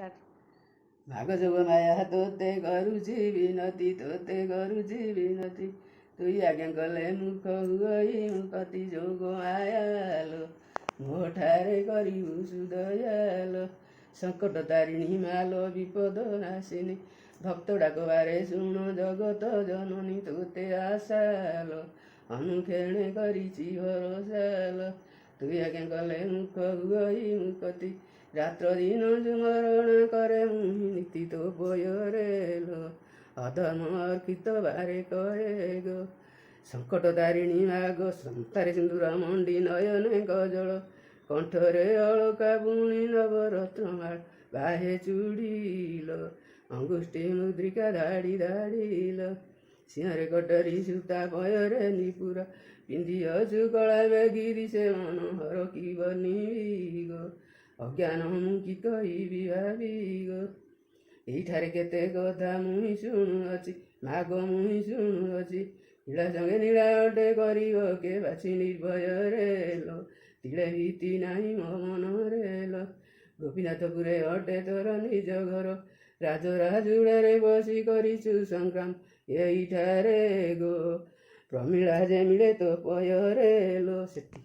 Start. ଭାଗ ଯୋଗ ମାୟା ତୋତେ କରୁଛି ବିନତି, ତୋତେ କରୁଛି ବିନତି, ତୁଇ ଆଜ୍ଞା କଲେ ମୁଖ ହୁଅଇ ମୁକତି ଯୋଗ ମାୟାଲୋ, ମୋଠାରେ କରିବୁ ସୁଦୟାଲୋ। ସଙ୍କଟ ତାରିଣୀ ମାଲୋ ବିପଦ ନାଶିନୀ, ଭକ୍ତ ଡାକବାରେ ଶୁଣ ଜଗତ ଜନନୀ, ତୋତେ ଆଶାଲୋ ଅନୁକ୍ଷେଣେ କରିଛି ଭରସାଲୋ। ତୁଇ ଆଜ୍ଞା କଲେ ମୁଖ ହୁଅଇ ମୁକତି, ରାତ୍ର ଦିନ ସ୍ମରଣ କରେ ମୁହିଁ ନୀତି ତୋ ପୟରେ ଲୋ, ଅଧର୍ମ ଅର୍କିତ ବାରେ କହେ ଗୋ। ସଙ୍କଟ ତାରିଣୀ ମାଗ ସନ୍ତାରେ ସିନ୍ଦୁର ମଣ୍ଡି ନୟନେ ଗଜଳ, କଣ୍ଠରେ ଅଳକା ବୁଣି ନବରତ୍ନମାଳ ବାହେ ଚୁଡ଼ିଲ, ଅଙ୍ଗୁଷ୍ଠି ମୁଦ୍ରିକା ଧାଡ଼ି ଧାଡ଼ିଲ, ସିଂହରେ କଟରୀ ସୂତା ପୟରେ ନିପୁର, ପିନ୍ଧିଅଛୁ କଳା ବେଗିରି ସେ ମନୋହର କି ବନିବି ଗୋ, ଅଜ୍ଞାନ ମୁଁ କି କହିବି ଭାବି ଗୋ। ଏଇଠାରେ କେତେ କଥା ମୁହିଁ ଶୁଣୁଅଛି, ମାଗ ମୁହିଁ ଶୁଣୁଅଛି, ନୀଳା ସଙ୍ଗେ ନୀଳା ଅଟେ କରିବ କେ ବାଛି ନିର୍ଭୟରେ ଲୋ, ତିଳେ ଭୀତି ନାହିଁ ମୋ ମନରେ ଲୋ। ଗୋପୀନାଥପୁରେ ଅଟେ ତୋର ନିଜ ଘର, ରାଜରାଜୁଡ଼ାରେ ବସି କରିଛୁ ସଂଗ୍ରାମ ଏଇଠାରେ ଗୋ, ପ୍ରମିଳା ଯେ ମିଳେ ତୋ ପୟରେ ଲୋ। ସେଠି